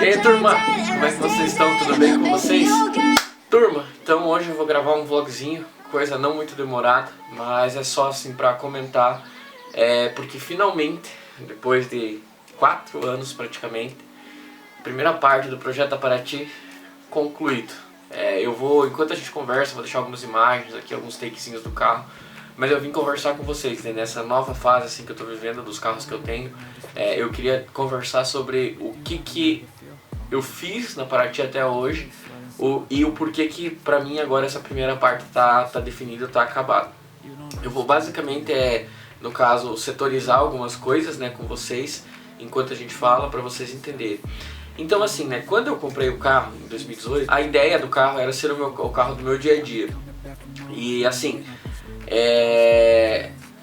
E aí, turma, como é que vocês estão? Tudo bem com vocês? Turma, então hoje eu vou gravar um vlogzinho, coisa não muito demorada, mas é só assim pra comentar, porque finalmente, depois de 4 anos praticamente, a primeira parte do projeto da Paraty concluído. Eu vou, enquanto a gente conversa, vou deixar algumas imagens aqui, alguns takezinhos do carro, mas eu vim conversar com vocês, né? Nessa nova fase assim que eu tô vivendo dos carros que eu tenho. Eu queria conversar sobre o que eu fiz na Paraty até hoje e o porquê que pra mim agora essa primeira parte tá definida, tá acabada. Eu vou basicamente, no caso, setorizar algumas coisas, né, com vocês, enquanto a gente fala, pra vocês entenderem. Então assim, né, quando eu comprei o carro em 2018, a ideia do carro era ser o carro do meu dia a dia. E assim,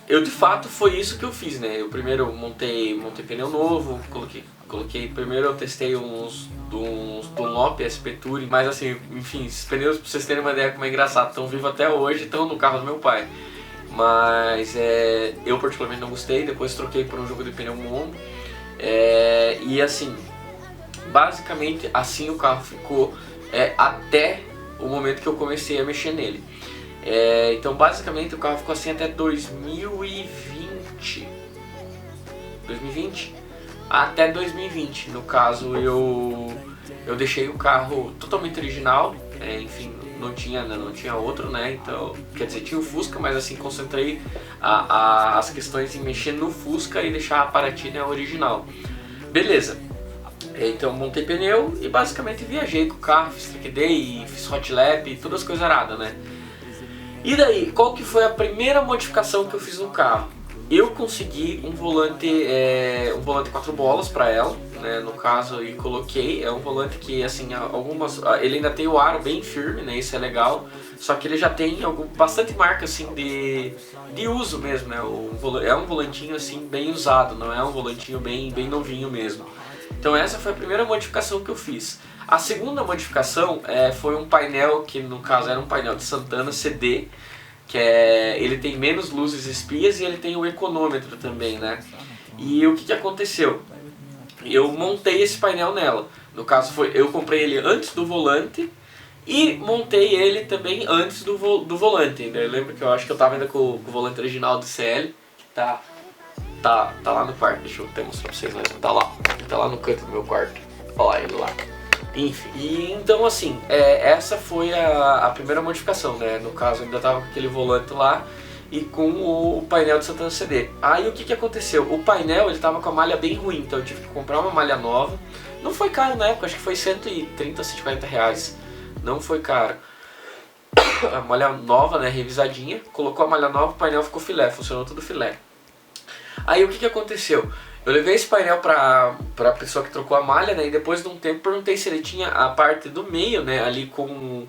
eu de fato foi isso que eu fiz, né? Eu primeiro montei pneu novo, coloquei primeiro eu testei uns Dunlop SP Touring, mas assim, enfim, esses pneus, pra vocês terem uma ideia como é engraçado, estão vivos até hoje, estão no carro do meu pai. Mas eu particularmente não gostei, depois troquei por um jogo de pneu Mondo. E assim, basicamente assim o carro ficou até o momento que eu comecei a mexer nele. Então basicamente o carro ficou assim até 2020. Até 2020, no caso eu deixei o carro totalmente original, enfim, não tinha outro, né? Então, quer dizer, tinha o Fusca, mas assim, concentrei as questões em mexer no Fusca e deixar a Paraty, né, original. Beleza. Então montei pneu e basicamente viajei com o carro, fiz track day, fiz hot lap, todas as coisas aradas, né? E daí, qual que foi a primeira modificação que eu fiz no carro? Eu consegui um volante 4 bolas para ela, né, no caso, e coloquei, um volante que assim, ele ainda tem o aro bem firme, né, isso é legal, só que ele já tem bastante marca assim de uso mesmo, né, é um volantinho assim bem usado, não é um volantinho bem novinho mesmo. Então essa foi a primeira modificação que eu fiz. A segunda modificação foi um painel que no caso era um painel de Santana CD, que ele tem menos luzes espias e ele tem o econômetro também, né? E o que aconteceu? Eu montei esse painel nela. No caso eu comprei ele antes do volante e montei ele também antes do volante. Eu lembro que eu acho que eu tava ainda com o volante original do CL, que tá lá no quarto. Deixa eu até mostrar pra vocês, né? Tá lá no canto do meu quarto. Olha lá ele lá. Enfim, e então assim, essa foi a primeira modificação, né? No caso, eu ainda tava com aquele volante lá e com o painel de Santana CD. Aí o que aconteceu? O painel, ele tava com a malha bem ruim, então eu tive que comprar uma malha nova. Não foi caro na época, acho que foi 130, 140 reais. Não foi caro. A malha nova, né, revisadinha, colocou a malha nova, o painel ficou filé, funcionou tudo filé. Aí o que aconteceu? Eu levei esse painel pra pessoa que trocou a malha, né, e depois de um tempo perguntei se ele tinha a parte do meio, né, ali com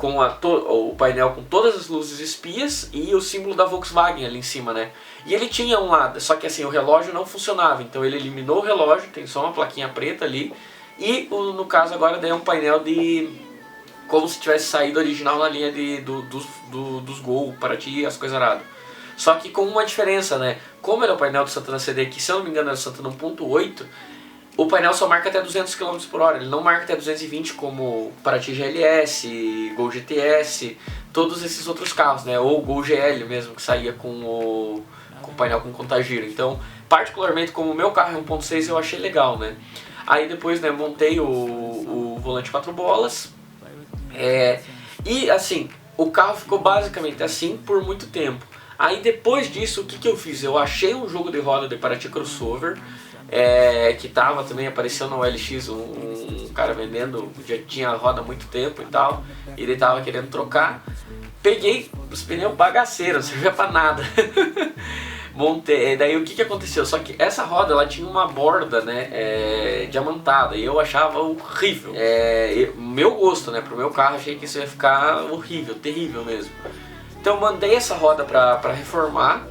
o painel com todas as luzes espias e o símbolo da Volkswagen ali em cima, né. E ele tinha um lado, só que assim, o relógio não funcionava, então ele eliminou o relógio, tem só uma plaquinha preta ali, e no caso agora daí é um painel como se tivesse saído original na linha dos Gol, Paraty, as coisas aradas. Só que com uma diferença, né? Como ele é o painel do Santana CD, que se eu não me engano é o Santana 1.8, o painel só marca até 200 km por hora, ele não marca até 220 como Paraty GLS, Gol GTS, todos esses outros carros, né? Ou o Gol GL mesmo, que saía com o painel com contagiro. Então, particularmente como o meu carro é 1.6, eu achei legal, né? Aí depois, né, montei o volante 4 bolas, e assim, o carro ficou basicamente assim por muito tempo. Aí depois disso, o que eu fiz? Eu achei um jogo de roda de Paraty Crossover, que também apareceu na OLX, um cara vendendo, já tinha roda há muito tempo e tal, e ele tava querendo trocar. Peguei os pneus bagaceiros, não servia pra nada. Montei, daí o que aconteceu? Só que essa roda, ela tinha uma borda, né, diamantada, e eu achava horrível. Meu gosto, né, pro meu carro, achei que isso ia ficar horrível, terrível mesmo. Então mandei essa roda pra reformar.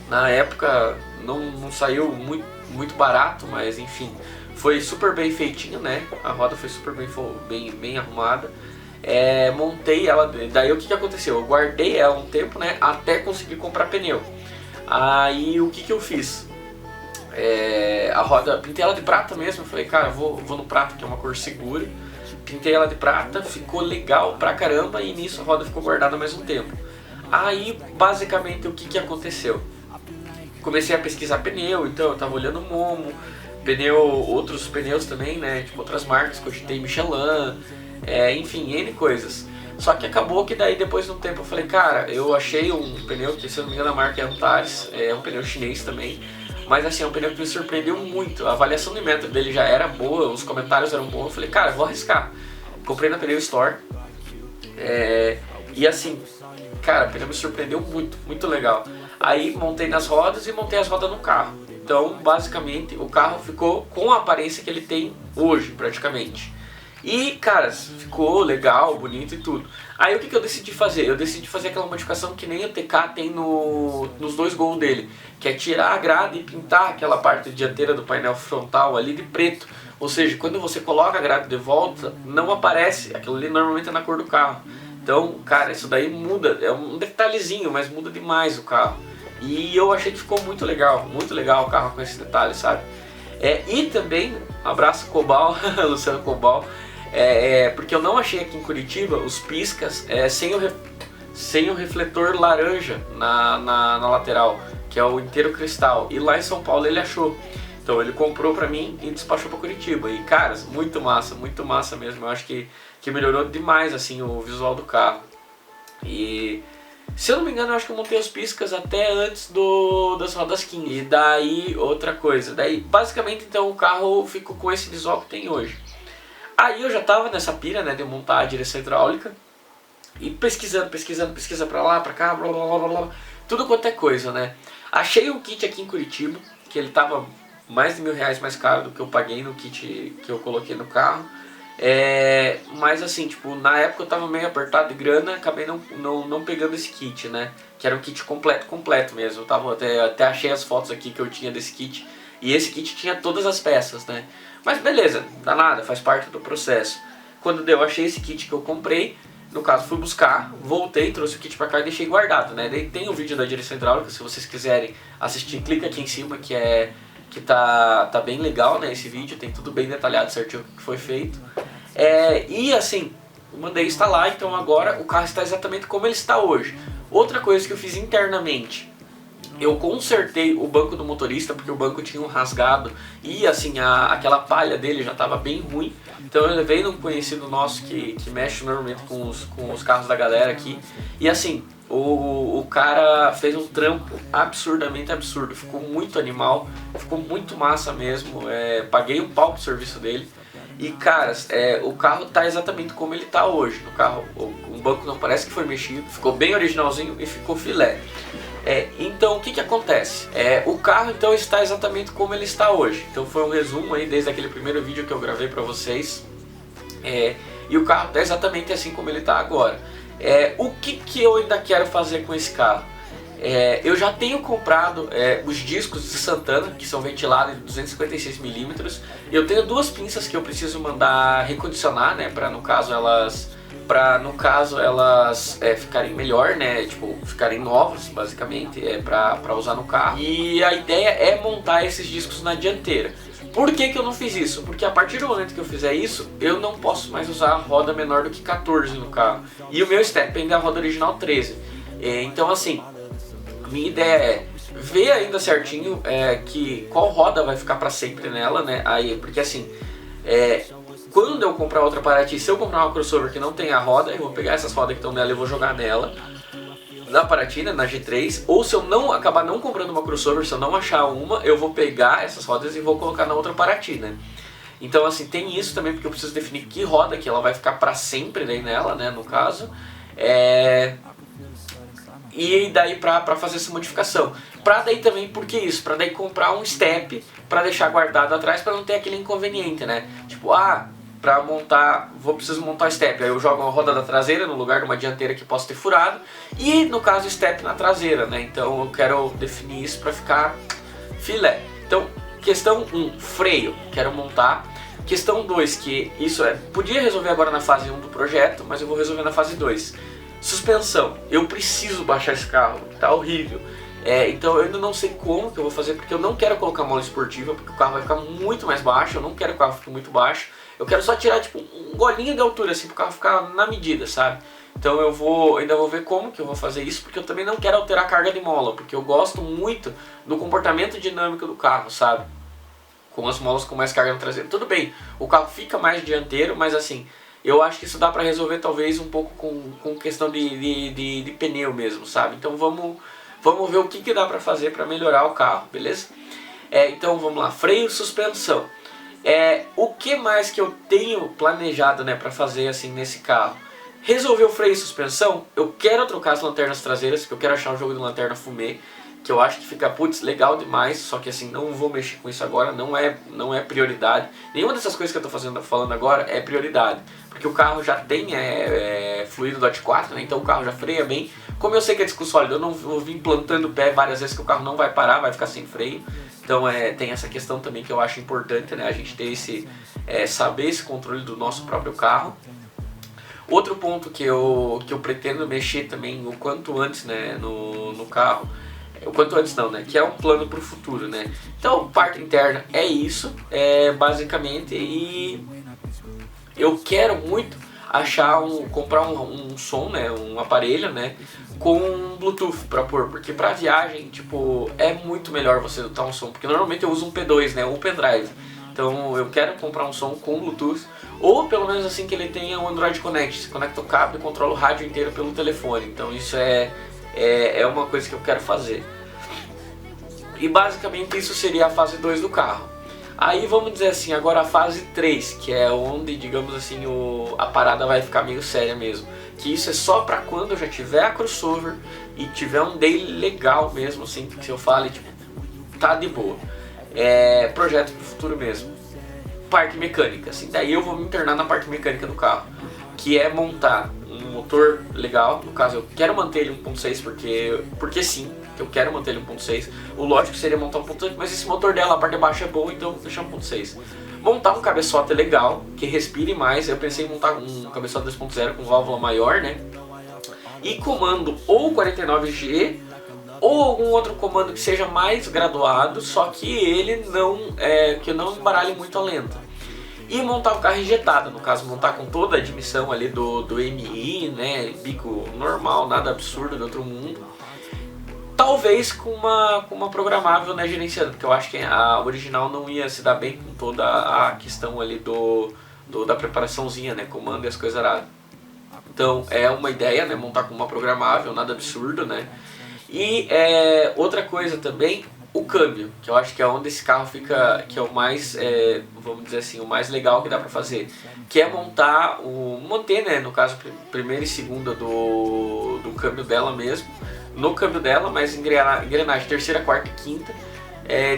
Na época não saiu muito barato, mas enfim, foi super bem feitinho, né? A roda foi super bem arrumada. Montei ela, daí o que aconteceu? Eu guardei ela um tempo, né, até conseguir comprar pneu. Aí o que eu fiz? A roda, pintei ela de prata mesmo, eu falei, cara, vou no prata, que é uma cor segura. Pintei ela de prata, ficou legal pra caramba e nisso a roda ficou guardada mais um tempo. Aí, basicamente, o que aconteceu? Comecei a pesquisar pneu, então eu tava olhando Momo, outros pneus também, né, tipo outras marcas, cogitei Michelin, enfim, N coisas. Só que acabou que daí depois de um tempo eu falei, cara, eu achei um pneu que, se eu não me engano, a marca é Antares, é um pneu chinês também. Mas assim, é um pneu que me surpreendeu muito, a avaliação de metro dele já era boa, os comentários eram bons, eu falei, cara, eu vou arriscar. Comprei na Pneu Store, e assim, cara, o pneu me surpreendeu muito, muito legal. Aí montei nas rodas e montei as rodas no carro. Então, basicamente, o carro ficou com a aparência que ele tem hoje, praticamente. E, cara, ficou legal, bonito e tudo. Aí o que eu decidi fazer? Eu decidi fazer aquela modificação que nem o TK tem nos dois Gol dele, que é tirar a grade e pintar aquela parte dianteira do painel frontal ali de preto. Ou seja, quando você coloca a grade de volta, não aparece, aquilo ali normalmente é na cor do carro. Então, cara, isso daí muda, é um detalhezinho, mas muda demais o carro. E eu achei que ficou muito legal o carro com esse detalhe, sabe? E também, abraço Cobal, Luciano Cobal, porque eu não achei aqui em Curitiba os piscas sem o refletor laranja na lateral, que é o inteiro cristal, e lá em São Paulo ele achou. Então ele comprou pra mim e despachou pra Curitiba. E caras, muito massa mesmo. Eu acho que melhorou demais assim o visual do carro. E se eu não me engano, eu acho que eu montei os piscas até antes das rodas 15. E daí, outra coisa. Daí, basicamente, então, o carro ficou com esse visual que tem hoje. Aí eu já tava nessa pira, né, de montar a direção hidráulica. E pesquisa pra lá, pra cá, blá blá blá blá. Tudo quanto é coisa, né. Achei um kit aqui em Curitiba, que ele tava mais de R$1.000 mais caro do que eu paguei no kit que eu coloquei no carro. Mas assim, tipo, na época eu tava meio apertado de grana, acabei não pegando esse kit, né? Que era um kit completo mesmo. Eu tava, até achei as fotos aqui que eu tinha desse kit. E esse kit tinha todas as peças, né? Mas beleza, dá nada, faz parte do processo. Quando eu achei esse kit que eu comprei, no caso fui buscar, voltei, trouxe o kit pra cá e deixei guardado, né? Daí tem o vídeo da direção hidráulica, se vocês quiserem assistir, clica aqui em cima que tá bem legal, né, esse vídeo, tem tudo bem detalhado certinho o que foi feito. E assim, eu mandei instalar, então agora o carro está exatamente como ele está hoje. Outra coisa que eu fiz internamente, eu consertei o banco do motorista, porque o banco tinha um rasgado e assim, aquela palha dele já estava bem ruim. Então eu levei num conhecido nosso que mexe normalmente com os carros da galera aqui. E assim, o cara fez um trampo absurdamente absurdo, ficou muito animal, ficou muito massa mesmo, paguei um pau pro serviço dele. E caras, o carro tá exatamente como ele tá hoje. No carro, o banco não parece que foi mexido, ficou bem originalzinho e ficou filé. Então o que acontece? O carro então está exatamente como ele está hoje. Então foi um resumo aí desde aquele primeiro vídeo que eu gravei pra vocês. E o carro está exatamente assim como ele está agora. O que eu ainda quero fazer com esse carro? Eu já tenho comprado os discos de Santana, que são ventilados de 256mm. Eu tenho duas pinças que eu preciso mandar recondicionar, né, para no caso elas ficarem melhor, né, tipo, ficarem novos basicamente, para usar no carro. E a ideia é montar esses discos na dianteira. Por que eu não fiz isso? Porque a partir do momento que eu fizer isso, eu não posso mais usar a roda menor do que 14 no carro. E o meu step ainda é a roda original 13. Então assim, minha ideia é ver ainda certinho qual roda vai ficar pra sempre nela, né? Porque assim, quando eu comprar outra Paraty, se eu comprar uma crossover que não tem a roda, eu vou pegar essas rodas que estão nela e vou jogar nela, na Paraty, né, na G3, ou se eu acabar não comprando uma crossover, se eu não achar uma, eu vou pegar essas rodas e vou colocar na outra Paraty, né? Então assim, tem isso também, porque eu preciso definir que roda que ela vai ficar pra sempre daí nela, né, no caso. E daí pra fazer essa modificação. Pra daí também, por que isso? Pra daí comprar um step pra deixar guardado atrás, pra não ter aquele inconveniente, né? Tipo, pra montar, preciso montar o step, aí eu jogo uma roda da traseira no lugar de uma dianteira que posso ter furado, e no caso o step na traseira, né? Então eu quero definir isso pra ficar filé. Então, questão 1, freio, quero montar. Questão 2, que isso podia resolver agora na fase 1 do projeto, mas eu vou resolver na fase 2. Suspensão, eu preciso baixar esse carro, tá horrível. Então eu ainda não sei como que eu vou fazer, porque eu não quero colocar mola esportiva, porque o carro vai ficar muito mais baixo, eu não quero que o carro fique muito baixo. Eu quero só tirar tipo um golinho de altura, assim, para o carro ficar na medida, sabe? Então ainda vou ver como que eu vou fazer isso, porque eu também não quero alterar a carga de mola, porque eu gosto muito do comportamento dinâmico do carro, sabe? Com as molas com mais carga no traseiro. Tudo bem, o carro fica mais dianteiro, mas assim, eu acho que isso dá pra resolver talvez um pouco com questão de pneu mesmo, sabe? Então vamos ver o que dá pra fazer pra melhorar o carro, beleza? Então vamos lá, freio, suspensão. O que mais que eu tenho planejado, né, pra fazer assim nesse carro? Resolver o freio e suspensão, eu quero trocar as lanternas traseiras, que eu quero achar um jogo de lanterna fumê, que eu acho que fica, putz, legal demais, só que assim, não vou mexer com isso agora, não é prioridade. Nenhuma dessas coisas que eu tô falando agora é prioridade, porque o carro já tem fluido DOT 4, né, então o carro já freia bem. Como eu sei que é disco sólido, eu não vou vir plantando o pé várias vezes que o carro não vai parar, vai ficar sem freio. Então tem essa questão também que eu acho importante, né, a gente ter saber esse controle do nosso próprio carro. Outro ponto que eu pretendo mexer também o quanto antes, né, no carro, o quanto antes não, né, que é um plano para o futuro, né. Então, parte interna é isso, basicamente, e eu quero muito comprar um som, né, um aparelho, né, com Bluetooth para pôr, porque para viagem, tipo, é muito melhor você botar um som, porque normalmente eu uso um P2, né, um pendrive. Então eu quero comprar um som com Bluetooth, ou pelo menos assim que ele tenha um Android Connect, se conecta o cabo e controla o rádio inteiro pelo telefone. Então isso é uma coisa que eu quero fazer. E basicamente isso seria a fase 2 do carro. Aí vamos dizer assim, agora a fase 3, que é onde, digamos assim, a parada vai ficar meio séria mesmo. Que isso é só pra quando eu já tiver a crossover e tiver um daily legal mesmo, assim, que eu fale, tipo, tá de boa. Projeto pro futuro mesmo. Parte mecânica, assim, daí eu vou me internar na parte mecânica do carro, que é montar um motor legal. No caso eu quero manter ele 1.6 porque sim, eu quero manter ele 1.6. O lógico seria montar um 1.8, mas esse motor dela, a parte de baixo é bom, então vou deixar 1.6. Montar um cabeçote legal, que respire mais. Eu pensei em montar um cabeçote 2.0 com válvula maior, né, e comando ou 49G ou algum outro comando que seja mais graduado, só que ele que não embaralhe muito a lenta. E montar o carro injetado, no caso montar com toda a admissão ali do MI, né, bico normal, nada absurdo de outro mundo. Talvez com uma programável, né, gerenciada, porque eu acho que a original não ia se dar bem com toda a questão ali da preparaçãozinha, né, comando e as coisas aradas. Então é uma ideia, né, montar com uma programável, nada absurdo, né. E outra coisa também, o câmbio, que eu acho que é onde esse carro fica, que é o mais, vamos dizer assim, o mais legal que dá pra fazer, que é manter, né, no caso, primeira e segunda do câmbio dela mesmo, no câmbio dela, mas engrenagem terceira, quarta e quinta,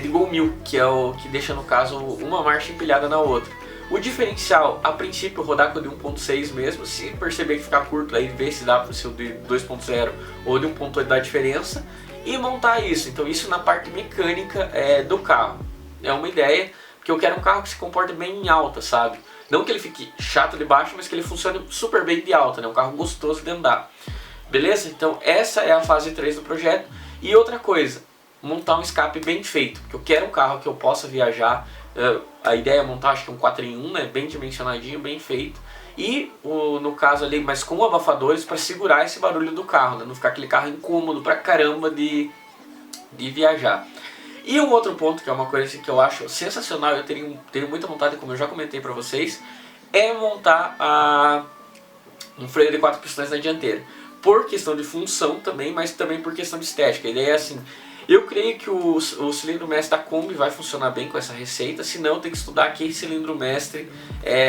de Gol 1000, que é o que deixa, no caso, uma marcha empilhada na outra. O diferencial, a princípio, rodar com o de 1.6 mesmo, se perceber que ficar curto, aí ver se dá para o seu de 2.0 ou de 1.8 dá diferença, e montar isso. Então isso na parte mecânica do carro. É uma ideia, porque eu quero um carro que se comporte bem em alta, sabe? Não que ele fique chato de baixo, mas que ele funcione super bem de alta, né? Um carro gostoso de andar. Beleza? Então essa é a fase 3 do projeto. E outra coisa, montar um escape bem feito, porque eu quero um carro que eu possa viajar. A ideia é montar, acho que um 4x1, né, bem dimensionadinho, bem feito. E no caso ali, mas com abafadores para segurar esse barulho do carro, né, não ficar aquele carro incômodo pra caramba de viajar. E um outro ponto, que é uma coisa que eu acho sensacional, eu tenho muita vontade, como eu já comentei pra vocês, é montar um freio de 4 pistões na dianteira. Por questão de função também, mas também por questão de estética. A ideia é assim, eu creio que o cilindro mestre da Kombi vai funcionar bem com essa receita, senão tem que estudar que cilindro mestre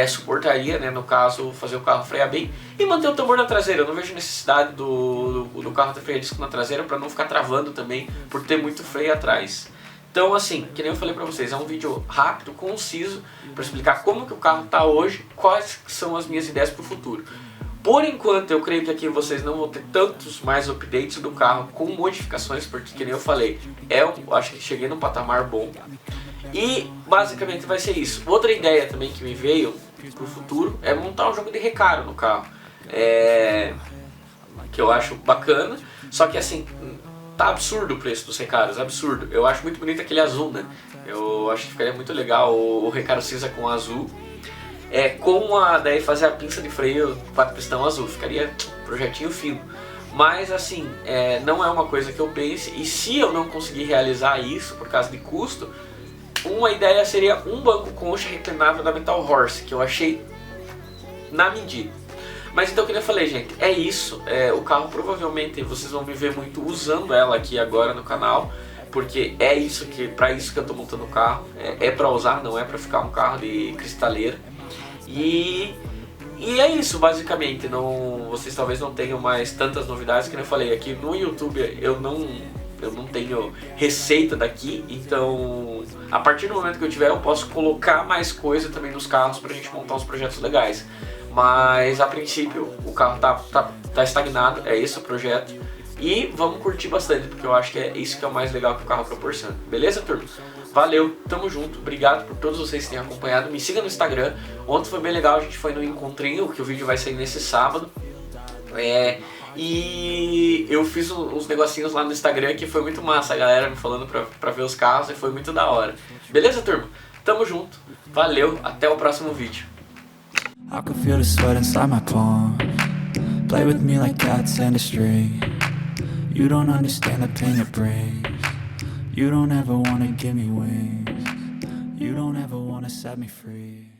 suportaria, né, no caso, fazer o carro frear bem e manter o tambor na traseira. Eu não vejo necessidade do carro ter freio a disco na traseira para não ficar travando também por ter muito freio atrás. Então assim, que nem eu falei pra vocês, é um vídeo rápido, conciso, para explicar como que o carro está hoje, quais são as minhas ideias para o futuro. Por enquanto eu creio que aqui vocês não vão ter tantos mais updates do carro com modificações, porque que nem eu falei, eu acho que cheguei num patamar bom. E basicamente vai ser isso. Outra ideia também que me veio pro futuro é montar um jogo de recaro no carro. Que eu acho bacana, só que assim, tá absurdo o preço dos Recaros, absurdo. Eu acho muito bonito aquele azul, né? Eu acho que ficaria muito legal o Recaro cinza com azul. Daí fazer a pinça de freio 4 pistão azul, ficaria projetinho fino. Mas assim, não é uma coisa que eu pense, e se eu não conseguir realizar isso por causa de custo, uma ideia seria um banco concha reclinável da Metal Horse, que eu achei na medida. Mas então, como eu falei, gente, é isso. O carro provavelmente vocês vão me ver muito usando ela aqui agora no canal, porque é isso para isso que eu tô montando o carro. É para usar, não é para ficar um carro de cristaleira. E é isso, basicamente. Vocês talvez não tenham mais tantas novidades, que eu falei aqui no YouTube. Eu não tenho receita daqui, então a partir do momento que eu tiver eu posso colocar mais coisa também nos carros pra gente montar uns projetos legais. Mas a princípio o carro tá estagnado, é esse o projeto. E vamos curtir bastante, porque eu acho que é isso que é o mais legal que o carro proporciona. Beleza, turma? Valeu, tamo junto, obrigado por todos vocês que têm acompanhado. Me siga no Instagram, ontem foi bem legal, a gente foi no encontrinho, que o vídeo vai sair nesse sábado. E eu fiz uns negocinhos lá no Instagram que foi muito massa, a galera me falando pra ver os carros e foi muito da hora. Beleza, turma? Tamo junto, valeu, até o próximo vídeo. I can feel the sweat inside my palm. Play with me like cats and a string. You don't understand the pain it brings. You don't ever wanna give me wings. You don't ever wanna set me free.